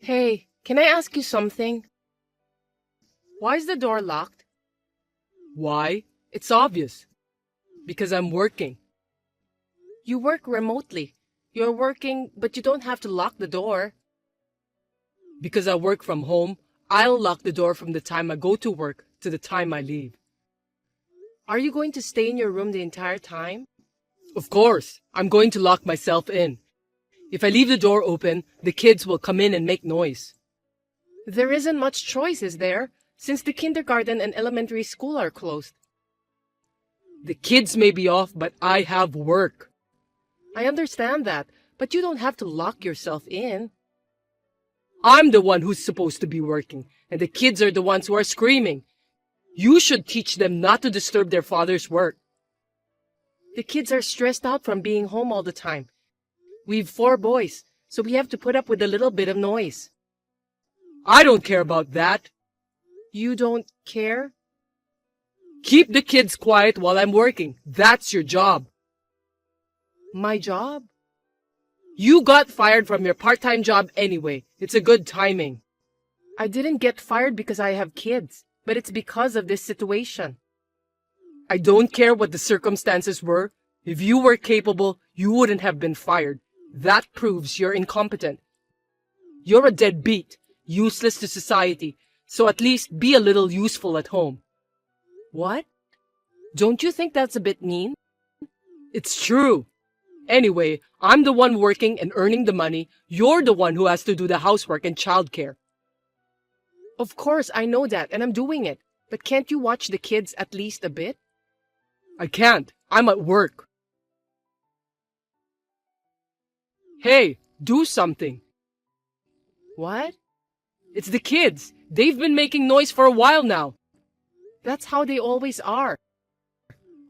Hey, can I ask you something? Why is the door locked? Why? It's obvious. Because I'm working. You work remotely. You're working, but you don't have to lock the door. Because I work from home, I'll lock the door from the time I go to work to the time I leave. Are you going to stay in your room the entire time? Of course, I'm going to lock myself in. If I leave the door open, the kids will come in and make noise. There isn't much choice, is there? Since the kindergarten and elementary school are closed. The kids may be off, but I have work. I understand that, but you don't have to lock yourself in. I'm the one who's supposed to be working, and the kids are the ones who are screaming. You should teach them not to disturb their father's work. The kids are stressed out from being home all the time. We've 4 boys, so we have to put up with a little bit of noise. I don't care about that. You don't care? Keep the kids quiet while I'm working. That's your job. My job? You got fired from your part-time job anyway. It's a good timing. I didn't get fired because I have kids, but it's because of this situation. I don't care what the circumstances were. If you were capable, you wouldn't have been fired. That proves you're incompetent. You're a deadbeat, useless to society, so at least be a little useful at home. What? Don't you think that's a bit mean? It's true. Anyway, I'm the one working and earning the money. You're the one who has to do the housework and childcare. Of course, I know that, and I'm doing it. But can't you watch the kids at least a bit? I can't. I'm at work. Hey, do something. What? It's the kids. They've been making noise for a while now. That's how they always are.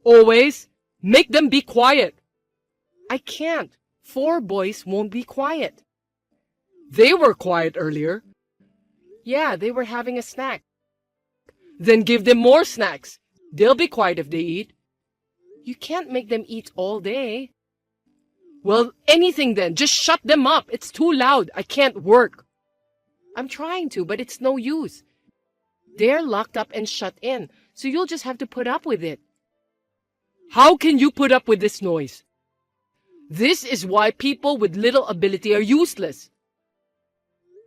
Always? Make them be quiet. I can't. 4 boys won't be quiet. They were quiet earlier. Yeah, they were having a snack. Then give them more snacks. They'll be quiet if they eat. You can't make them eat all day. Well, anything then. Just shut them up. It's too loud. I can't work. I'm trying to, but it's no use. They're locked up and shut in, so you'll just have to put up with it. How can you put up with this noise? This is why people with little ability are useless.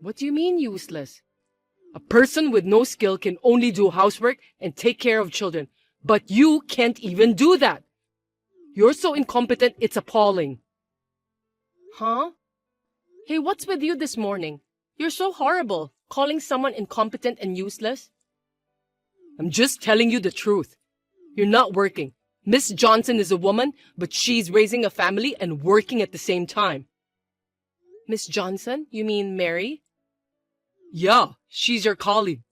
What do you mean useless? A person with no skill can only do housework and take care of children, but you can't even do that. You're so incompetent, it's appalling. Huh? Hey, what's with you this morning? You're so horrible, calling someone incompetent and useless. I'm just telling you the truth. You're not working. Miss Johnson is a woman, but she's raising a family and working at the same time. Miss Johnson? You mean Mary? Yeah, she's your colleague.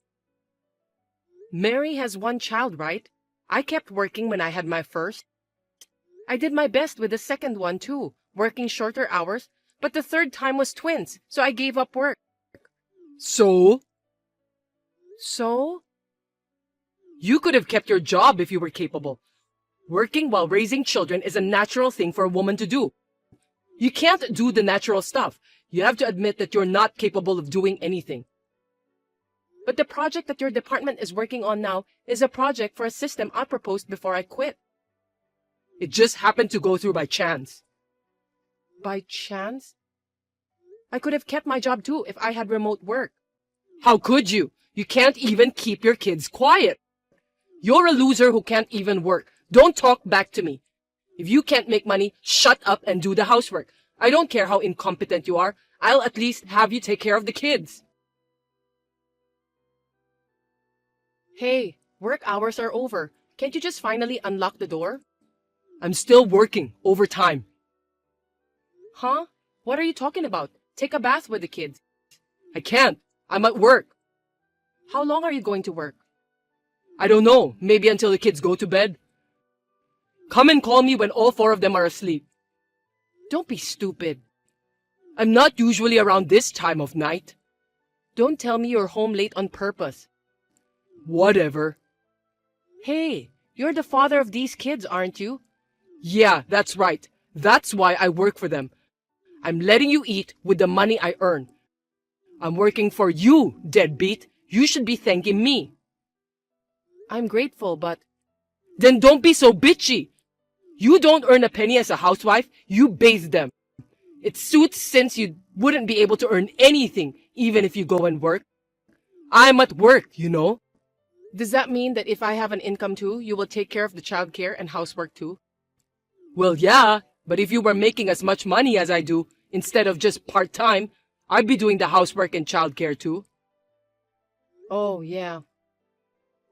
Mary has 1 child, right? I kept working when I had my first. I did my best with the second one too, working shorter hours, but the 3rd time was twins, so I gave up work. So? So? You could have kept your job if you were capable. Working while raising children is a natural thing for a woman to do. You can't do the natural stuff. You have to admit that you're not capable of doing anything. But the project that your department is working on now is a project for a system I proposed before I quit. It just happened to go through by chance. By chance? I could have kept my job too if I had remote work. How could you? You can't even keep your kids quiet. You're a loser who can't even work. Don't talk back to me. If you can't make money, shut up and do the housework. I don't care how incompetent you are. I'll at least have you take care of the kids. Hey, work hours are over. Can't you just finally unlock the door? I'm still working overtime. Huh? What are you talking about? Take a bath with the kids. I can't. I'm at work. How long are you going to work? I don't know. Maybe until the kids go to bed. Come and call me when all 4 of them are asleep. Don't be stupid. I'm not usually around this time of night. Don't tell me you're home late on purpose. Whatever. Hey, you're the father of these kids, aren't you? Yeah, that's right. That's why I work for them. I'm letting you eat with the money I earn. I'm working for you, deadbeat. You should be thanking me. I'm grateful, but Then don't be so bitchy. You don't earn a penny as a housewife, you bathe them. It suits since you wouldn't be able to earn anything even if you go and work. I'm at work, you know. does that mean that if I have an income too, you will take care of the childcare and housework too? Well, yeah, but if you were making as much money as I do, instead of just part-time, I'd be doing the housework and childcare too. Oh, yeah.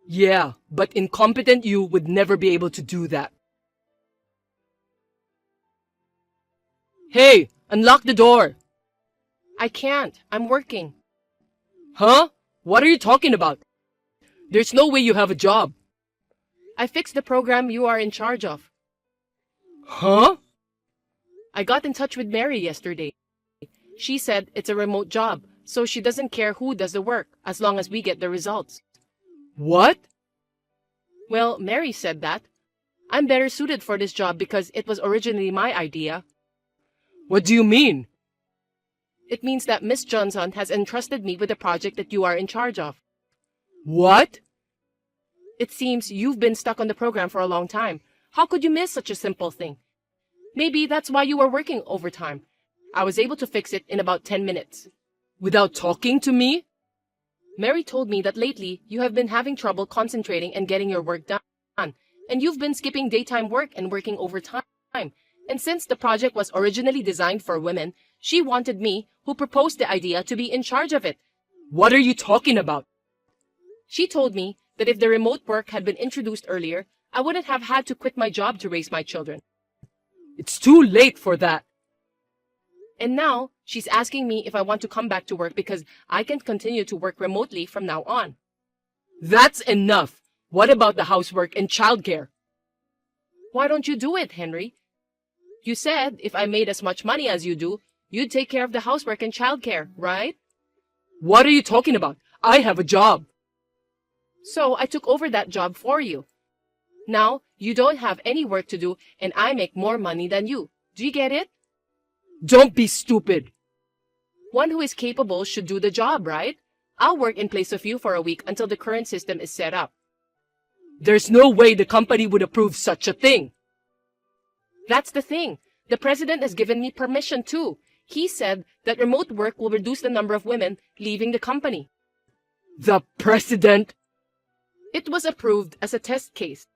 Yeah, but incompetent you would never be able to do that. Hey, unlock the door. I can't. I'm working. Huh? What are you talking about? There's no way you have a job. I fixed the program you are in charge of. Huh? I got in touch with Mary yesterday. She said it's a remote job, so she doesn't care who does the work, as long as we get the results. What? Well, Mary said that. I'm better suited for this job because it was originally my idea. What do you mean? It means that Miss Johnson has entrusted me with the project that you are in charge of. What? It seems you've been stuck on the program for a long time. How could you miss such a simple thing? Maybe that's why you were working overtime. I was able to fix it in about 10 minutes. Without talking to me? Mary told me that lately you have been having trouble concentrating and getting your work done, and you've been skipping daytime work and working overtime. And since the project was originally designed for women, she wanted me, who proposed the idea, to be in charge of it. What are you talking about? She told me that if the remote work had been introduced earlier, I wouldn't have had to quit my job to raise my children. It's too late for that. And now, she's asking me if I want to come back to work because I can continue to work remotely from now on. That's enough. What about the housework and childcare? Why don't you do it, Henry? You said if I made as much money as you do, you'd take care of the housework and childcare, right? What are you talking about? I have a job. So I took over that job for you. Now, you don't have any work to do and I make more money than you. Do you get it? Don't be stupid. One who is capable should do the job, right? I'll work in place of you for a week until the current system is set up. There's no way the company would approve such a thing. That's the thing. The president has given me permission too. He said that remote work will reduce the number of women leaving the company. The president? It was approved as a test case.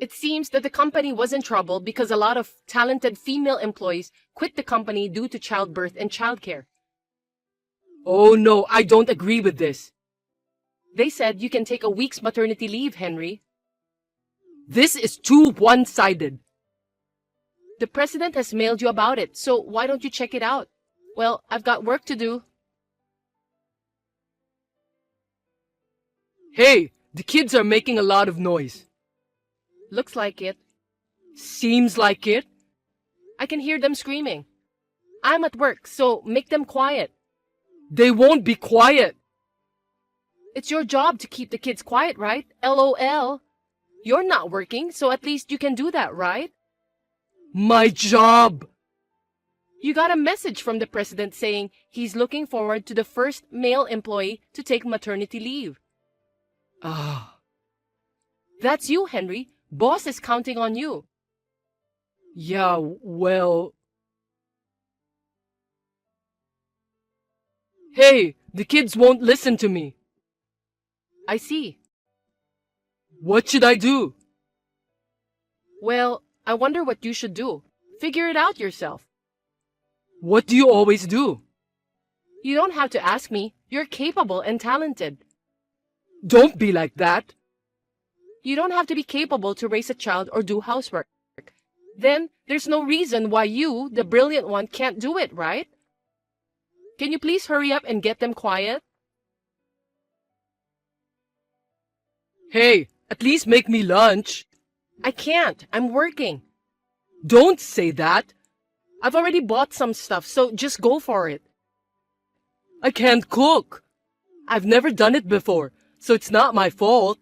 It seems that the company was in trouble because a lot of talented female employees quit the company due to childbirth and childcare. Oh no, I don't agree with this. They said you can take a week's maternity leave, Henry. This is too one-sided. The president has mailed you about it, so why don't you check it out? Well, I've got work to do. Hey, the kids are making a lot of noise. Looks like it. Seems like it. I can hear them screaming. I'm at work, so make them quiet. They won't be quiet. It's your job to keep the kids quiet, right? LOL. You're not working, so at least you can do that, right? My job. You got a message from the president saying he's looking forward to the first male employee to take maternity leave. Ah. That's you, Henry. Boss is counting on you. Yeah, well... Hey, the kids won't listen to me. I see. What should I do? Well, I wonder what you should do. Figure it out yourself. What do you always do? You don't have to ask me. You're capable and talented. Don't be like that. You don't have to be capable to raise a child or do housework. Then there's no reason why you, the brilliant one, can't do it, right? Can you please hurry up and get them quiet? Hey, at least make me lunch. I can't. I'm working. Don't say that. I've already bought some stuff, so just go for it. I can't cook. I've never done it before, so it's not my fault.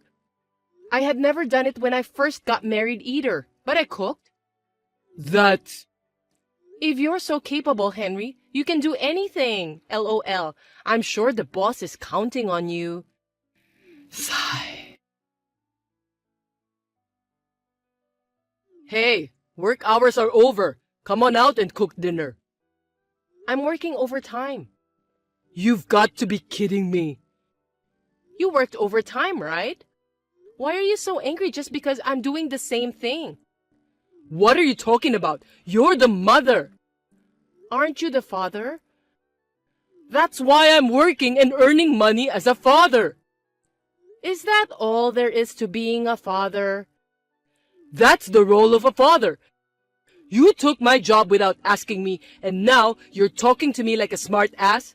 I had never done it when I first got married either, but I cooked. That's... If you're so capable, Henry, You can do anything. LOL. I'm sure the boss is counting on you. Sigh. Hey, work hours are over. Come on out and cook dinner. I'm working overtime. You've got to be kidding me. You worked overtime, right? Why are you so angry just because I'm doing the same thing? What are you talking about? You're the mother. Aren't you the father? That's why I'm working and earning money as a father. Is that all there is to being a father? That's the role of a father. You took my job without asking me, and now you're talking to me like a smart ass?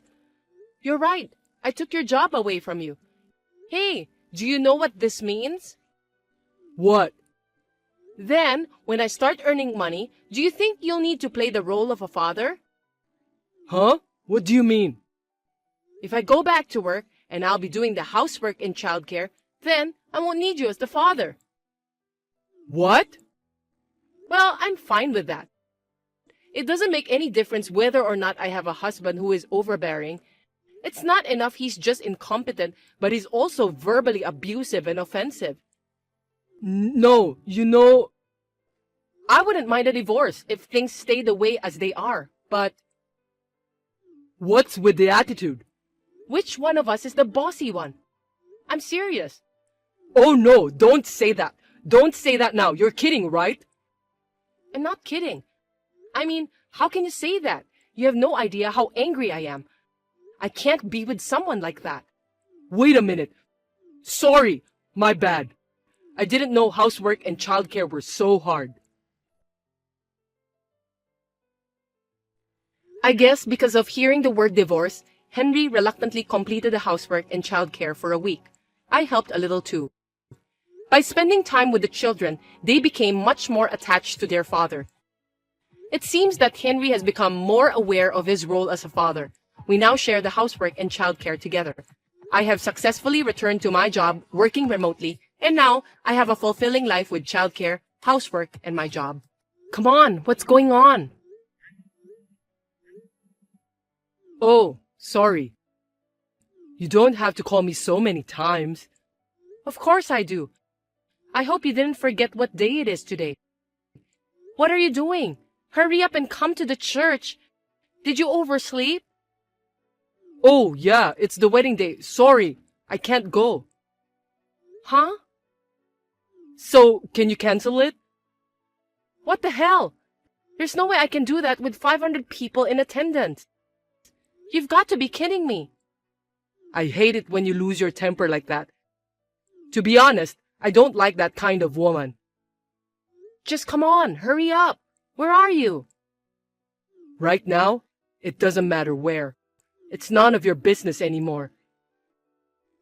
You're right. I took your job away from you. Hey, do you know what this means? What? Then, when I start earning money, do you think you'll need to play the role of a father? Huh? What do you mean? If I go back to work and I'll be doing the housework and childcare, then I won't need you as the father. What? Well, I'm fine with that. It doesn't make any difference whether or not I have a husband who is overbearing. It's not enough he's just incompetent, but he's also verbally abusive and offensive. No, I wouldn't mind a divorce if things stay the way as they are, but what's with the attitude? which one of us is the bossy one? I'm serious. Oh no, don't say that. Don't say that now. You're kidding, right? I'm not kidding. I mean, how can you say that? You have no idea how angry I am. I can't be with someone like that. Wait a minute. Sorry, my bad. I didn't know housework and childcare were so hard. I guess because of hearing the word divorce, Henry reluctantly completed the housework and childcare for a week. I helped a little too. By spending time with the children, they became much more attached to their father. It seems that Henry has become more aware of his role as a father. We now share the housework and childcare together. I have successfully returned to my job working remotely, and now I have a fulfilling life with childcare, housework, and my job. Come on, what's going on? Oh, sorry. You don't have to call me so many times. Of course I do. I hope you didn't forget what day it is today. What are you doing? Hurry up and come to the church. Did you oversleep? Oh, yeah, it's the wedding day. Sorry, I can't go. Huh? So, can you cancel it? What the hell? There's no way I can do that with 500 people in attendance. You've got to be kidding me. I hate it when you lose your temper like that. To be honest, I don't like that kind of woman. Just come on, hurry up. Where are you? Right now, it doesn't matter where. It's none of your business anymore.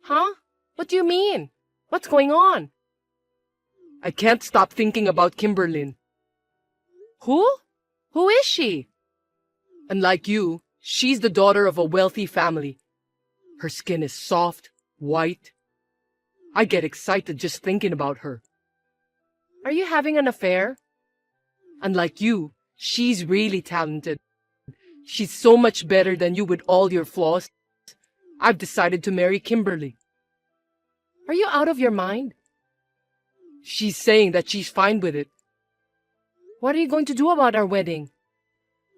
Huh? What do you mean? What's going on? I can't stop thinking about Kimberlyn. Who? Who is she? Unlike you, she's the daughter of a wealthy family. Her skin is soft, white. I get excited just thinking about her. Are you having an affair? Unlike you, she's really talented. She's so much better than you with all your flaws. I've decided to marry Kimberly. Are you out of your mind? She's saying that she's fine with it. What are you going to do about our wedding?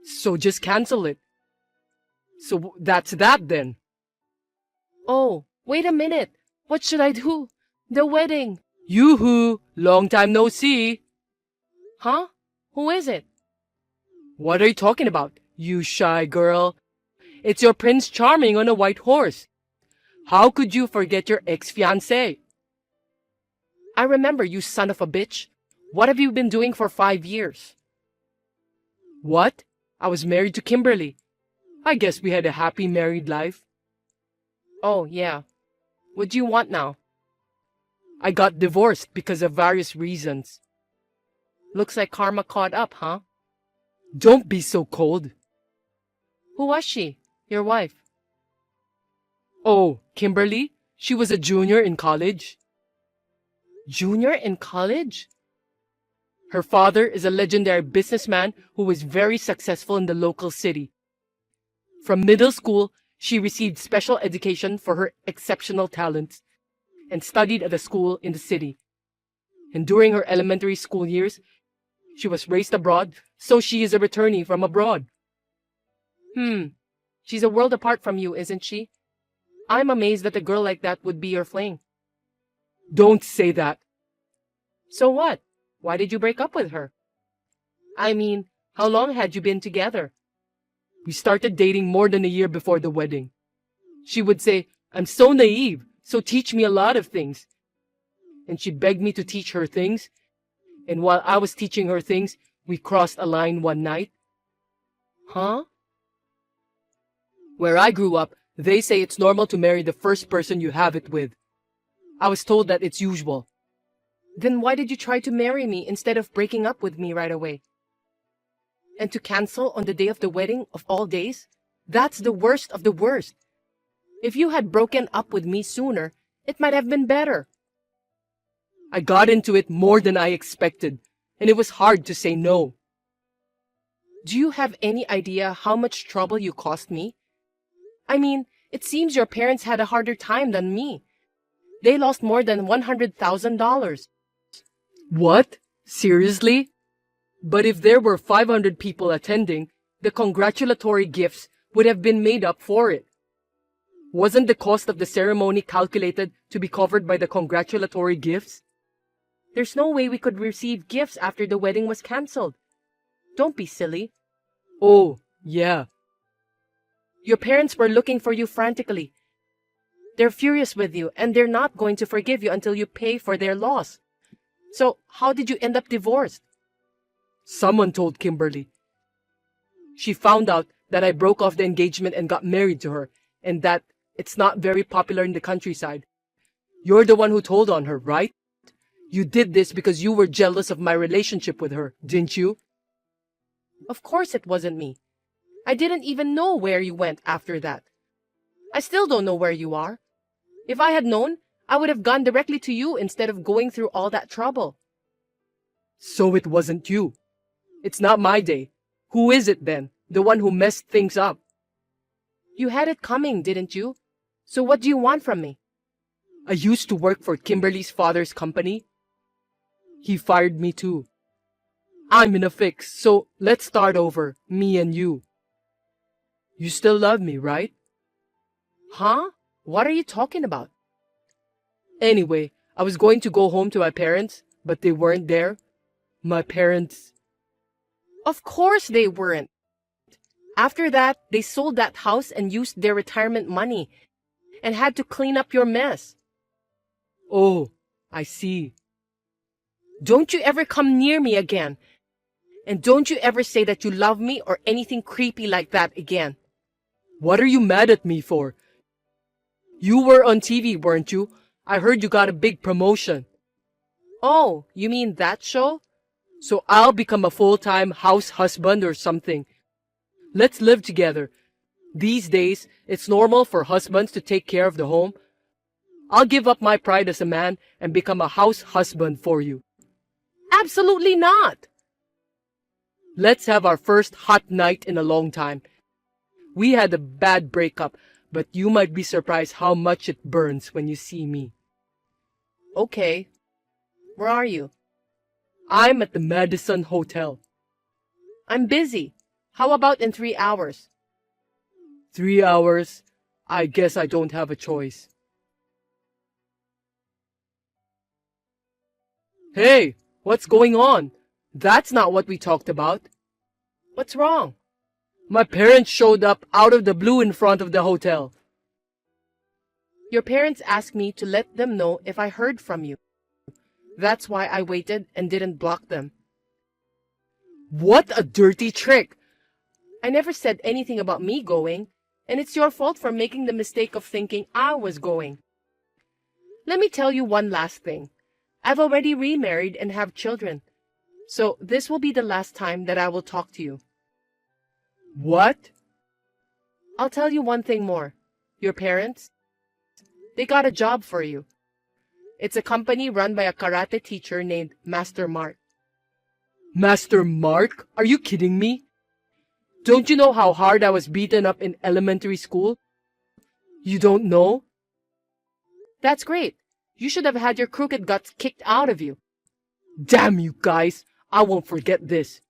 So just cancel it. So that's that then. Oh, wait a minute. What should I do? The wedding. Yoo-hoo! Long time no see. Huh? Who is it? What are you talking about, you shy girl? It's your Prince Charming on a white horse. How could you forget your ex-fiancé? I remember, you son of a bitch. What have you been doing for 5 years? What? I was married to Kimberly. I guess we had a happy married life. Oh, yeah. What do you want now? I got divorced because of various reasons. Looks like karma caught up, huh? Don't be so cold. Who was she? Your wife? Oh, Kimberly? She was a junior in college. Junior in college? Her father is a legendary businessman who was very successful in the local city. From middle school, she received special education for her exceptional talents and studied at a school in the city. And during her elementary school years, she was raised abroad, so she is a returnee from abroad. She's a world apart from you, isn't she? I'm amazed that a girl like that would be your fling. Don't say that. So what? Why did you break up with her? I mean, how long had you been together? We started dating more than a year before the wedding. She would say, "I'm so naive, so teach me a lot of things." And she begged me to teach her things. And while I was teaching her things, we crossed a line one night. Huh? Where I grew up, they say it's normal to marry the first person you have it with. I was told that it's usual. Then why did you try to marry me instead of breaking up with me right away? And to cancel on the day of the wedding of all days? That's the worst of the worst. If you had broken up with me sooner, it might have been better. I got into it more than I expected, and it was hard to say no. Do you have any idea how much trouble you cost me? I mean, it seems your parents had a harder time than me. They lost more than $100,000. What? Seriously? But if there were 500 people attending, the congratulatory gifts would have been made up for it. Wasn't the cost of the ceremony calculated to be covered by the congratulatory gifts? There's no way we could receive gifts after the wedding was cancelled. Don't be silly. Oh, yeah. Your parents were looking for you frantically. They're furious with you, and they're not going to forgive you until you pay for their loss. So, how did you end up divorced? Someone told Kimberly. She found out that I broke off the engagement and got married to her, and that it's not very popular in the countryside. You're the one who told on her, right? You did this because you were jealous of my relationship with her, didn't you? Of course it wasn't me. I didn't even know where you went after that. I still don't know where you are. If I had known, I would have gone directly to you instead of going through all that trouble. So it wasn't you. It's not my day. Who is it then? The one who messed things up? You had it coming, didn't you? So what do you want from me? I used to work for Kimberly's father's company. He fired me too. I'm in a fix, so let's start over, me and you. You still love me, right? Huh? What are you talking about? Anyway, I was going to go home to my parents, but they weren't there. My parents... Of course they weren't. After that, they sold that house and used their retirement money and had to clean up your mess. Oh, I see. Don't you ever come near me again. And don't you ever say that you love me or anything creepy like that again. What are you mad at me for? You were on TV, weren't you? I heard you got a big promotion. Oh, you mean that show? So I'll become a full-time house husband or something. Let's live together. These days, it's normal for husbands to take care of the home. I'll give up my pride as a man and become a house husband for you. Absolutely not. Let's have our first hot night in a long time. We had a bad breakup, but you might be surprised how much it burns when you see me. Okay. Where are you? I'm at the Madison Hotel. I'm busy. How about in 3 hours? 3 hours? I guess I don't have a choice. Hey, what's going on? That's not what we talked about. What's wrong? My parents showed up out of the blue in front of the hotel. Your parents asked me to let them know if I heard from you. That's why I waited and didn't block them. What a dirty trick! I never said anything about me going, and it's your fault for making the mistake of thinking I was going. Let me tell you one last thing. I've already remarried and have children, so this will be the last time that I will talk to you. What? I'll tell you one thing more. Your parents, they got a job for you. It's a company run by a karate teacher named Master Mark. Master Mark? Are you kidding me? Don't you know how hard I was beaten up in elementary school? You don't know? That's great. You should have had your crooked guts kicked out of you. Damn you guys! I won't forget this.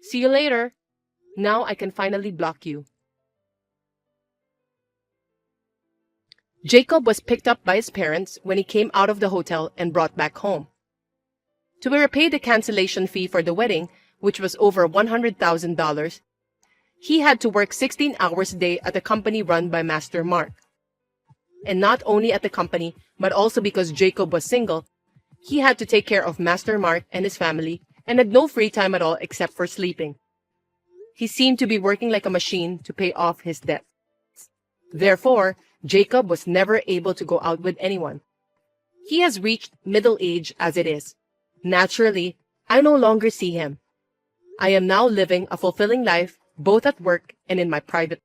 See you later. Now I can finally block you. Jacob was picked up by his parents when he came out of the hotel and brought back home. To repay the cancellation fee for the wedding, which was over $100,000, he had to work 16 hours a day at a company run by Master Mark. And not only at the company, but also because Jacob was single, he had to take care of Master Mark and his family and had no free time at all except for sleeping. He seemed to be working like a machine to pay off his debts. Therefore, Jacob was never able to go out with anyone. He has reached middle age as it is. Naturally, I no longer see him. I am now living a fulfilling life both at work and in my private